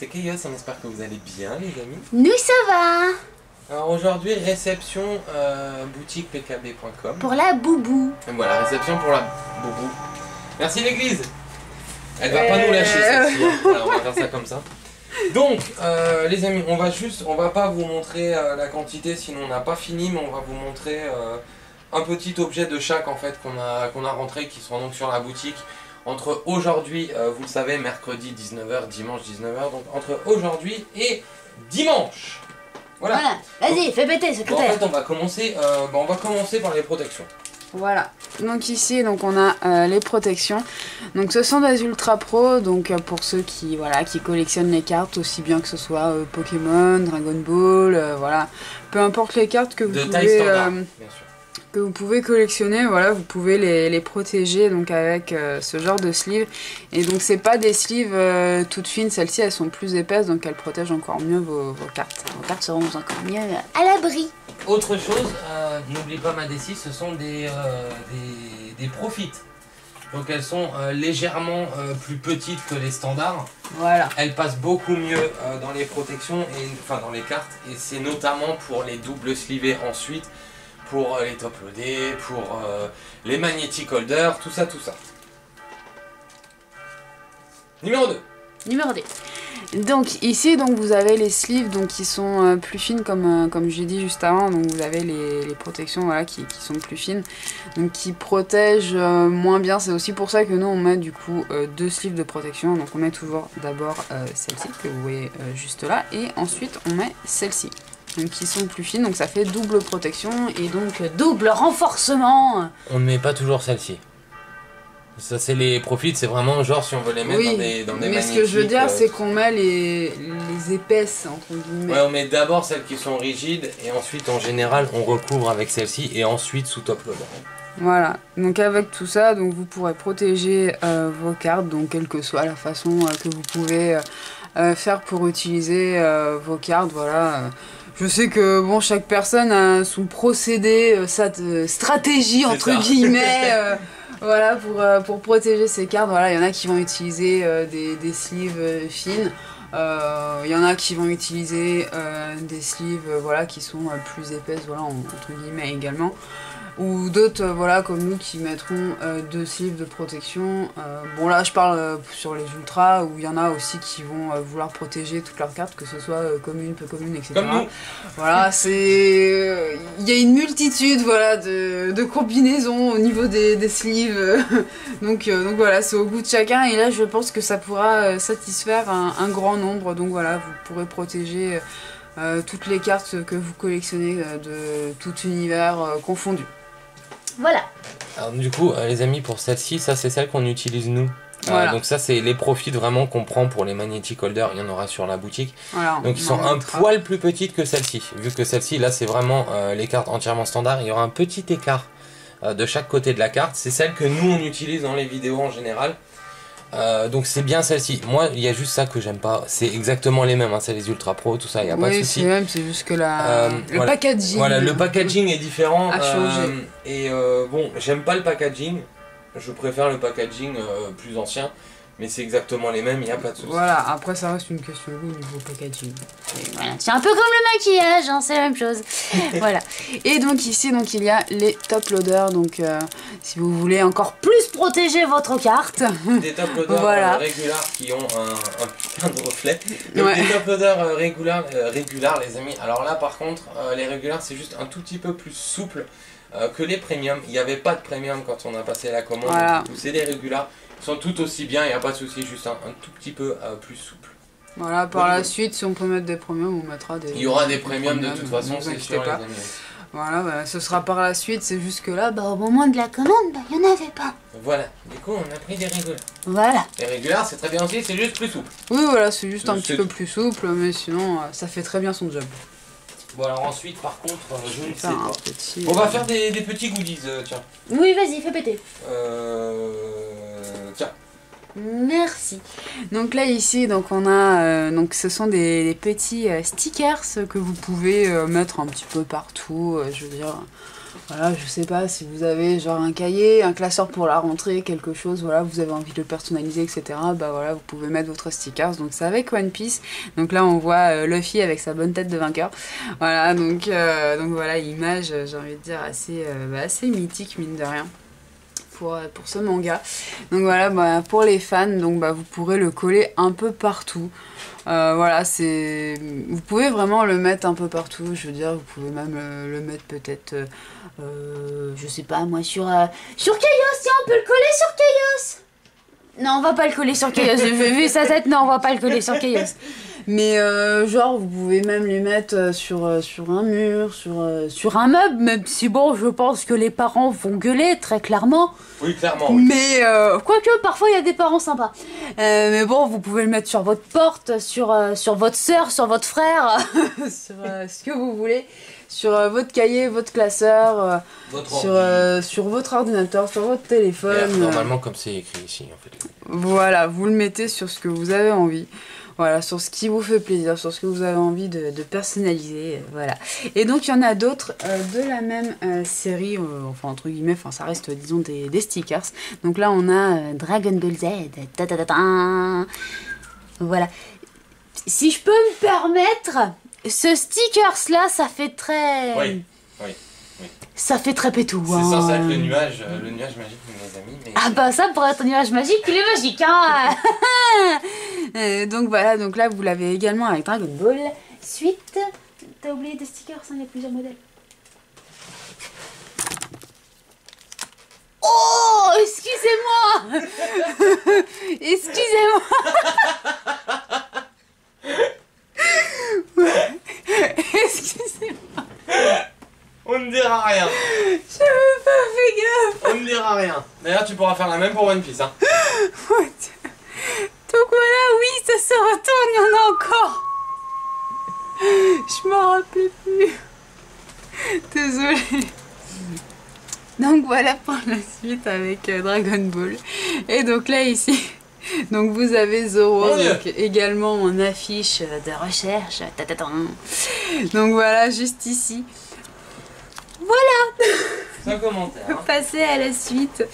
c'est Chaos, on espère que vous allez bien les amis. Nous ça va. Alors aujourd'hui, réception boutique pkb.com. Pour la boubou. Voilà, réception pour la boubou. Merci l'église. Elle va pas nous lâcher celle-ci, hein. Voilà, on va faire ça comme ça. Donc les amis, on va pas vous montrer la quantité sinon on n'a pas fini, mais on va vous montrer un petit objet de chaque en fait qu'on a rentré, qui seront donc sur la boutique entre aujourd'hui, vous le savez, mercredi 19h, dimanche 19h, donc entre aujourd'hui et dimanche. Voilà. Vas-y, fais péter ce bon, en fait on va commencer par les protections. Voilà, donc ici donc on a les protections, donc ce sont des Ultra Pro, donc pour ceux qui collectionnent les cartes, aussi bien que ce soit Pokémon, Dragon Ball, voilà, peu importe les cartes que vous taille standard, bien sûr. Que vous pouvez collectionner, voilà, vous pouvez les protéger donc avec ce genre de sleeve. Et donc c'est pas des sleeves toutes fines, celles-ci elles sont plus épaisses, donc elles protègent encore mieux vos cartes. Vos cartes seront encore mieux à l'abri. Autre chose, n'oublie pas Madessi, ce sont des Profit. Donc elles sont légèrement plus petites que les standards. Voilà. Elles passent beaucoup mieux dans les protections, enfin dans les cartes, et c'est notamment pour les doubles slivés ensuite, pour les top loadés, pour les magnetic holders, tout ça. Numéro 2. Numéro 2. Donc ici donc vous avez les sleeves donc, qui sont plus fines comme j'ai dit juste avant, donc vous avez les protections voilà, qui sont plus fines, donc qui protègent moins bien. C'est aussi pour ça que nous on met du coup deux sleeves de protection, donc on met toujours d'abord celle-ci que vous voyez juste là, et ensuite on met celle-ci. Donc qui sont plus fines, donc ça fait double protection et donc double renforcement. On ne met pas toujours celle-ci. Ça c'est les Profits, c'est vraiment genre si on veut les mettre dans des mais ce que je veux dire c'est qu'on met les épaisses entre guillemets. Ouais, on met d'abord celles qui sont rigides et ensuite en général on recouvre avec celle-ci et ensuite sous top loader. Voilà, donc avec tout ça, donc vous pourrez protéger vos cartes, donc quelle que soit la façon que vous pouvez faire pour utiliser vos cartes, voilà. Je sais que bon, chaque personne a son procédé, sa stratégie entre guillemets, voilà, pour protéger ses cartes. Voilà, il y en a qui vont utiliser des sleeves fines, il y en a qui vont utiliser des sleeves voilà, qui sont plus épaisses, voilà, entre guillemets également. Ou d'autres voilà, comme nous qui mettront deux sleeves de protection. Bon là je parle sur les ultras, où il y en a aussi qui vont vouloir protéger toutes leurs cartes, que ce soit commune, peu commune, etc. Comme nous. Voilà, c'est... il y a une multitude voilà, de combinaisons au niveau des sleeves. donc voilà, c'est au goût de chacun, et là je pense que ça pourra satisfaire un grand nombre. Donc voilà, vous pourrez protéger toutes les cartes que vous collectionnez de tout univers confondu. Voilà. Alors du coup les amis, pour celle-ci, ça c'est celle qu'on utilise nous. Voilà. Donc ça c'est les Profits vraiment qu'on prend pour les magnetic holders, il y en aura sur la boutique. Voilà, donc ils sont un poil plus petites que celle-ci. Vu que celle-ci là c'est vraiment les cartes entièrement standard, il y aura un petit écart de chaque côté de la carte. C'est celle que nous on utilise dans les vidéos en général. Donc c'est bien celle-ci. Moi il y a juste ça que j'aime pas. C'est exactement les mêmes, hein. C'est les Ultra Pro, tout ça, il n'y a pas de souci. Oui, c'est même, c'est juste que le packaging. Voilà, le packaging est différent. A changé. Bon, j'aime pas le packaging. Je préfère le packaging plus ancien. Mais c'est exactement les mêmes, il n'y a pas de souci. Voilà, après ça reste une question de goût au niveau packaging. Voilà. C'est un peu comme le maquillage, hein, c'est la même chose. Voilà. Et donc ici, donc, il y a les top loaders. Donc si vous voulez encore plus protéger votre carte. Des top loaders voilà. Réguliers qui ont un putain de reflet. Donc des top loaders réguliers, les amis. Alors là par contre, les réguliers c'est juste un tout petit peu plus souple que les premium. Il n'y avait pas de premium quand on a passé la commande. Voilà. C'est des réguliers. Ils sont tout aussi bien, il n'y a pas de souci, juste un tout petit peu plus souple. Voilà, par la suite, si on peut mettre des premiums, on mettra des... Il y aura des premiums de toute façon, c'est sûr, les amis. Voilà, bah, ce sera par la suite, c'est juste que là, bah, au moment de la commande, il n'y en avait pas. Voilà, du coup on a pris des réguliers. Voilà. Les réguliers c'est très bien aussi, c'est juste plus souple. Oui, voilà, c'est juste un petit peu plus souple, mais sinon, ça fait très bien son job. Bon alors ensuite par contre, je ne sais pas. Petit... On va faire des petits goodies, tiens. Oui, vas-y, fais péter. Tiens. Merci. Donc là ici, donc on a, donc ce sont des petits stickers que vous pouvez mettre un petit peu partout. Je veux dire, voilà, je sais pas si vous avez genre un cahier, un classeur pour la rentrée, quelque chose, voilà, vous avez envie de le personnaliser, etc. Bah voilà, vous pouvez mettre votre stickers. Donc c'est avec One Piece. Donc là on voit Luffy avec sa bonne tête de vainqueur. Voilà, donc voilà, image, j'ai envie de dire assez mythique mine de rien. Pour ce manga. Donc voilà, bah, pour les fans, donc bah, vous pourrez le coller un peu partout. Voilà, c'est... Vous pouvez vraiment le mettre un peu partout. Je veux dire, vous pouvez même le mettre peut-être... je sais pas, moi, sur Chaos. Tiens, on peut le coller sur Chaos. Non, on va pas le coller sur Chaos. J'ai vu sa tête, non, on va pas le coller sur Chaos. Mais genre, vous pouvez même les mettre sur un mur, sur un meuble, même si bon, je pense que les parents vont gueuler, très clairement. Oui, clairement. Oui. Mais quoique, parfois, il y a des parents sympas. Mais bon, vous pouvez le mettre sur votre porte, sur votre sœur, sur votre frère, sur ce que vous voulez. Sur votre cahier, votre classeur, sur votre ordinateur, sur votre téléphone. Normalement, comme c'est écrit ici, en fait. Voilà, vous le mettez sur ce que vous avez envie. Voilà, sur ce qui vous fait plaisir, sur ce que vous avez envie de personnaliser, voilà. Et donc, il y en a d'autres de la même série, enfin, entre guillemets, enfin, ça reste, disons, des stickers. Donc là, on a Dragon Ball Z, voilà. Si je peux me permettre, ce stickers-là, ça fait très... Oui. Ça fait très pétou. C'est censé être le nuage magique, mes amis. Mais... Ah bah ça pourrait être un nuage magique, il est magique, hein. Donc voilà, donc là vous l'avez également avec Dragon Ball. Suite, t'as oublié des stickers, hein, il y a plusieurs modèles. Oh, excusez-moi. Excusez-moi. Excusez-moi. On ne dira rien. J'avais pas fait gaffe. On ne dira rien. D'ailleurs, tu pourras faire la même pour One Piece, hein. Donc voilà, oui, ça se retourne, il y en a encore. Je m'en rappelais plus. Désolée. Donc voilà pour la suite avec Dragon Ball. Et donc là, ici, donc vous avez Zoro, donc également en affiche de recherche. Donc voilà, juste ici. Voilà. Sans commentaire. Hein. Passer à la suite.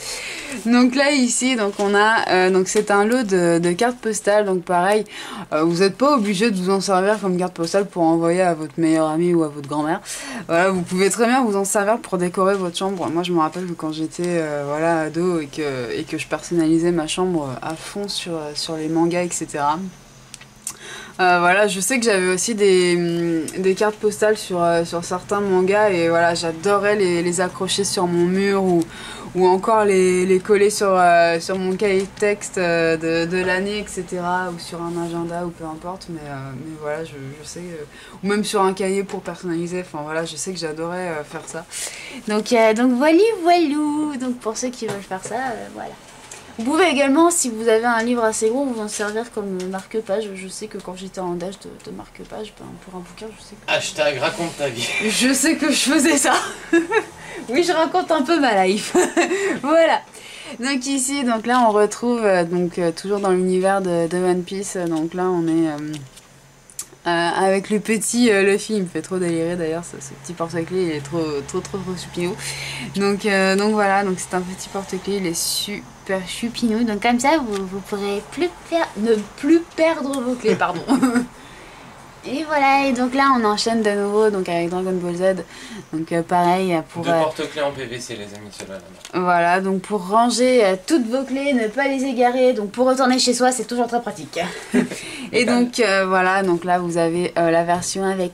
Donc là ici, donc on a, donc c'est un lot de cartes postales. Donc pareil, vous n'êtes pas obligé de vous en servir comme carte postale pour envoyer à votre meilleur ami ou à votre grand-mère. Voilà, vous pouvez très bien vous en servir pour décorer votre chambre. Moi je me rappelle que quand j'étais voilà ado et que je personnalisais ma chambre à fond sur les mangas, etc. Voilà, je sais que j'avais aussi des cartes postales sur certains mangas et voilà, j'adorais les accrocher sur mon mur ou encore les coller sur mon cahier de texte de l'année, etc. ou sur un agenda ou peu importe, mais voilà, je sais, ou même sur un cahier pour personnaliser, enfin voilà, je sais que j'adorais faire ça. Donc voilou, donc pour ceux qui veulent faire ça, voilà. Vous pouvez également, si vous avez un livre assez gros, vous en servir comme marque-page. Je sais que quand j'étais en âge de marque-page, ben, pour un bouquin, je sais que... Hashtag raconte ta vie. Je sais que je faisais ça. Oui, je raconte un peu ma life. Voilà. Donc ici, donc là, on retrouve toujours dans l'univers de One Piece. Donc là, on est... avec le petit Luffy, il me fait trop délirer d'ailleurs, ce petit porte-clés, il est trop choupinou. Donc voilà, donc c'est un petit porte-clés, il est super choupinou. Donc comme ça, vous pourrez ne plus perdre vos clés, pardon. Et voilà, et donc là on enchaîne de nouveau donc avec Dragon Ball Z. Donc pareil pour... Deux porte-clés en PVC les amis, ceux-là là-bas. Voilà, donc pour ranger toutes vos clés, ne pas les égarer, donc pour retourner chez soi c'est toujours très pratique. Et donc voilà, donc là vous avez la version avec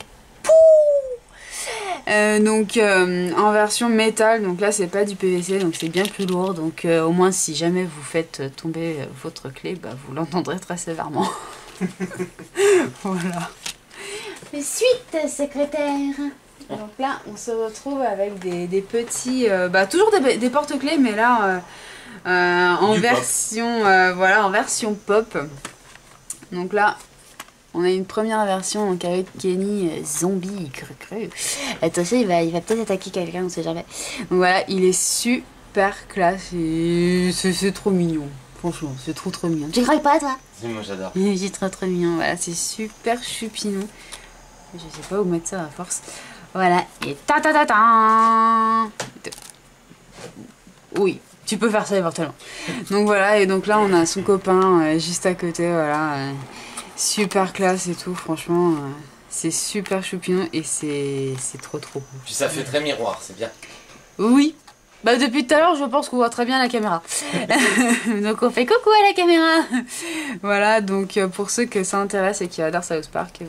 en version métal, donc là c'est pas du PVC, donc c'est bien plus lourd, donc au moins si jamais vous faites tomber votre clé, bah, vous l'entendrez très sévèrement. Voilà. Mais suite, secrétaire. Donc là, on se retrouve avec des petits... toujours des porte-clés, mais là, en version, voilà, en version pop. Donc là, on a une première version donc avec Kenny zombie cru. Attention, il va peut-être attaquer quelqu'un, on sait jamais. Donc voilà, il est super classe et c'est trop mignon. Franchement, c'est trop mignon. Tu crois pas, toi? Moi j'adore. C'est trop mignon, voilà, c'est super choupinou. Je sais pas où mettre ça à force. Voilà, et ta ta ta ta. Oui, tu peux faire ça éventuellement. Donc voilà, et donc là on a son copain juste à côté, voilà. Super classe et tout, franchement, c'est super choupinou et c'est trop cool. Puis ça fait très miroir, c'est bien. Oui, bah depuis tout à l'heure je pense qu'on voit très bien la caméra. Donc on fait coucou à la caméra. Voilà, donc pour ceux que ça intéresse et qui adorent South Park,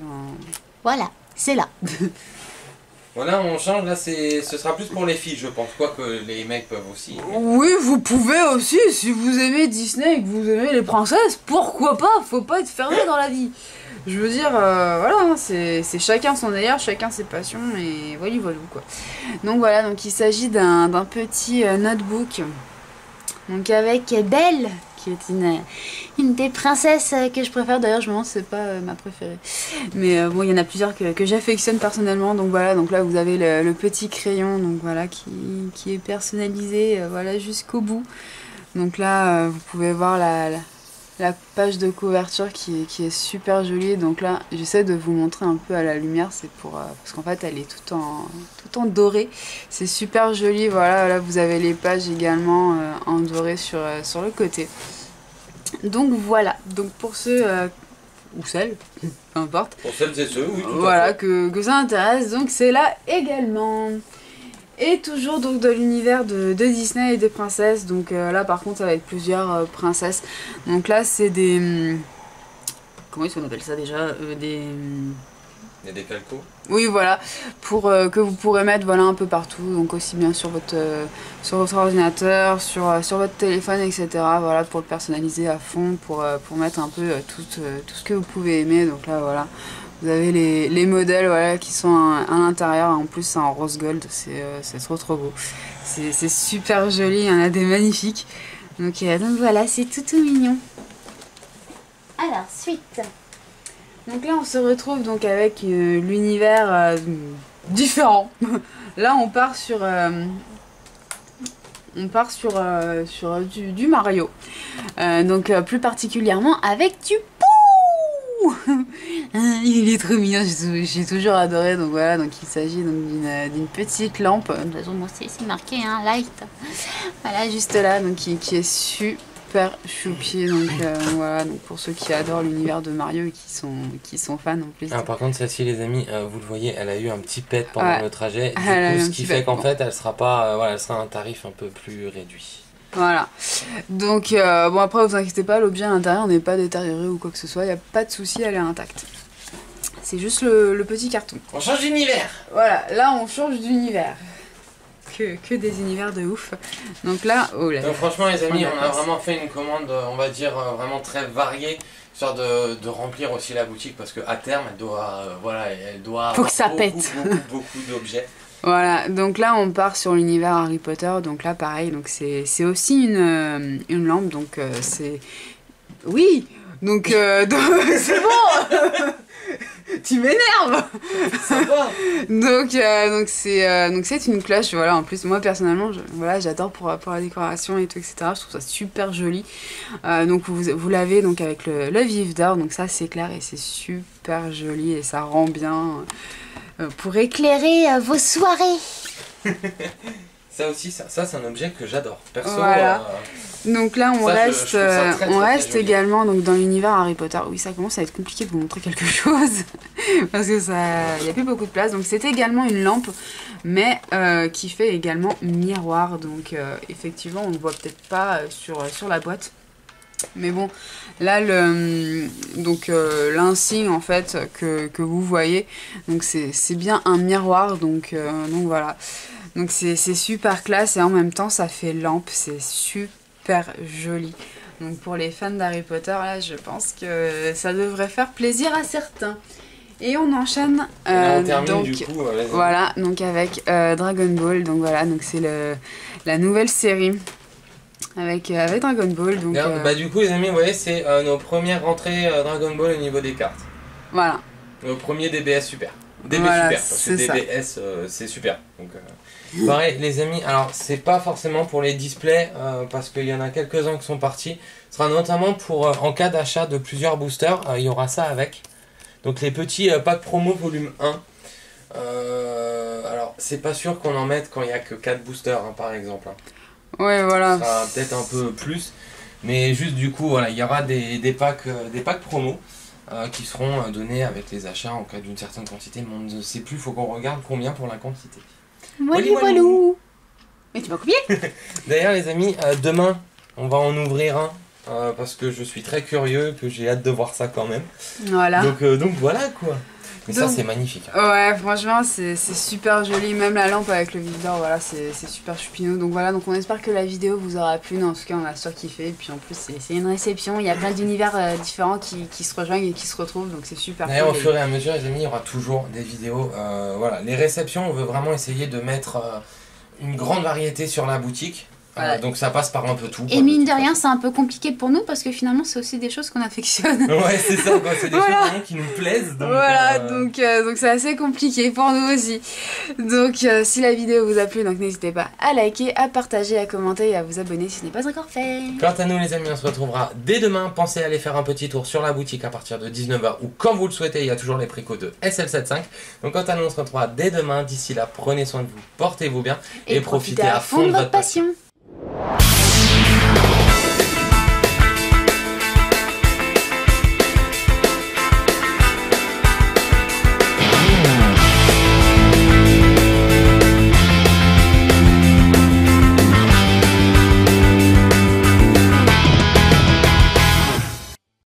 Voilà, c'est là. Voilà, on change, là ce sera plus pour les filles, je pense. Quoique les mecs peuvent aussi. oui, vous pouvez aussi, si vous aimez Disney et que vous aimez les princesses, pourquoi pas, faut pas être fermé dans la vie. Je veux dire, voilà, hein, c'est chacun son délire, chacun ses passions, et voilà, voilà quoi. Donc voilà, donc il s'agit d'un petit notebook, donc avec Belle, qui est une des princesses que je préfère. D'ailleurs, je me demande si c'est pas ma préférée. Mais bon, il y en a plusieurs que j'affectionne personnellement. Donc voilà, donc là vous avez le petit crayon, donc voilà, qui est personnalisé, voilà, jusqu'au bout. Donc là, vous pouvez voir la page de couverture qui est super jolie. Donc là, j'essaie de vous montrer un peu à la lumière, c'est pour parce qu'en fait, elle est tout en doré. C'est super joli. Voilà, là vous avez les pages également en doré sur le côté. Donc voilà, donc pour ceux ou celles, peu importe. Pour celles et ceux, oui, tout voilà, à fait. que ça intéresse, donc c'est là également. Et toujours donc de l'univers de Disney et des princesses. Donc là par contre ça va être plusieurs princesses. Donc là c'est des... comment est-ce qu'on appelle ça déjà des... Il y a des calcos. Oui voilà, pour que vous pourrez mettre voilà un peu partout, donc aussi bien sur votre ordinateur, sur votre téléphone, etc. Voilà, pour le personnaliser à fond, pour mettre un peu tout ce que vous pouvez aimer. Donc là voilà, vous avez les modèles voilà, qui sont à l'intérieur, en plus c'est en rose gold, c'est trop beau. C'est super joli, il y en a des magnifiques. Donc voilà, c'est tout mignon. Alors, suite. Donc là on se retrouve donc avec l'univers différent. Là on part sur du Mario. Donc plus particulièrement avec du Pou. Il est trop mignon, j'ai toujours adoré. Donc voilà, donc il s'agit d'une petite lampe. De toute façon, bon, c'est marqué, hein, light. Voilà, juste là, donc qui est super choupi. Donc voilà, donc pour ceux qui adorent l'univers de Mario et qui sont fans en plus. Ah, par contre, celle-ci, les amis, vous le voyez, elle a eu un petit pet pendant le trajet. Du Elle coup, ce qui fait qu'en fait, elle sera pas, voilà, elle sera un tarif un peu plus réduit. Voilà, donc bon après vous inquiétez pas, l'objet à l'intérieur n'est pas détérioré ou quoi que ce soit, il n'y a pas de souci, elle est intacte. C'est juste le petit carton. On change d'univers. Voilà, là on change d'univers. Que des univers de ouf. Donc là, oh là. Donc franchement les amis, on a vraiment fait une commande, on va dire, vraiment très variée, histoire de remplir aussi la boutique, parce qu'à terme, elle doit, voilà, elle doit Faut que ça beaucoup, pète. beaucoup d'objets. Voilà, donc là on part sur l'univers Harry Potter, donc là pareil, donc c'est aussi une lampe, donc c'est... Oui, donc c'est bon. Tu m'énerves. Donc c'est une cloche, voilà, en plus moi personnellement, voilà, j'adore pour la décoration et tout, etc. Je trouve ça super joli. Donc vous l'avez donc avec le vif d'or, donc ça c'est clair et c'est super joli et ça rend bien... pour Éclairer vos soirées. Ça aussi, ça c'est un objet que j'adore. Perso, voilà. Donc là on reste joli. également donc, dans l'univers Harry Potter. Oui, ça commence à être compliqué de vous montrer quelque chose parce que il n'y a plus beaucoup de place. Donc c'est également une lampe, mais qui fait également miroir. Donc effectivement on ne voit peut-être pas sur la boîte. Mais bon, là l'insigne en fait que vous voyez, donc c'est bien un miroir, donc voilà. Donc c'est super classe et en même temps ça fait lampe, c'est super joli. Donc pour les fans d'Harry Potter, là je pense que ça devrait faire plaisir à certains. Et on enchaîne on termine, donc du coup, voilà, donc avec Dragon Ball, donc voilà, donc c'est la nouvelle série. Avec Dragon Ball. Donc, bah, du coup les amis, vous voyez, c'est nos premières rentrées Dragon Ball au niveau des cartes. Voilà. Nos premiers DBS super. DB voilà, super, parce que DBS c'est super. Donc, pareil les amis, alors c'est pas forcément pour les displays, parce qu'il y en a quelques-uns qui sont partis. Ce sera notamment pour en cas d'achat de plusieurs boosters, il y aura ça avec. Donc les petits packs promo volume 1. alors c'est pas sûr qu'on en mette quand il y a que 4 boosters hein, par exemple. Hein. Ouais, voilà. Ça sera peut-être un peu plus. Mais juste du coup, voilà, il y aura des packs promo qui seront donnés avec les achats en cas d'une certaine quantité. Mais on ne sait plus, il faut qu'on regarde combien pour la quantité. Walou walou. Mais tu m'as copié? D'ailleurs les amis, demain on va en ouvrir un. Parce que je suis très curieux, que j'ai hâte de voir ça quand même. Voilà. Donc voilà quoi. Mais Donc, ça c'est magnifique. Hein. Ouais, franchement, c'est super joli. Même la lampe avec le viseur, voilà, c'est super choupinou. Donc voilà, donc on espère que la vidéo vous aura plu. En tout cas, on a surkiffé. Et puis en plus, c'est une réception. Il y a plein d'univers différents qui se rejoignent et qui se retrouvent. Donc c'est super D'ailleurs, cool. au fur et à mesure, les amis, il y aura toujours des vidéos. Voilà, les réceptions, on veut vraiment essayer de mettre une grande variété sur la boutique. Voilà. Donc ça passe par un peu tout. Et mine de rien, c'est un peu compliqué pour nous parce que finalement, c'est aussi des choses qu'on affectionne. Ouais, c'est ça, quoi. C'est des Voilà. choses vraiment qui nous plaisent. Donc, Voilà, donc c'est assez compliqué pour nous aussi. Donc si la vidéo vous a plu, donc n'hésitez pas à liker, à partager, à commenter et à vous abonner si ce n'est pas encore fait. Quant à nous les amis, on se retrouvera dès demain. Pensez à aller faire un petit tour sur la boutique à partir de 19h ou quand vous le souhaitez, il y a toujours les précodes de SL75. Donc quant à nous, on se retrouvera dès demain. D'ici là, prenez soin de vous, portez-vous bien et profitez à fond de votre passion.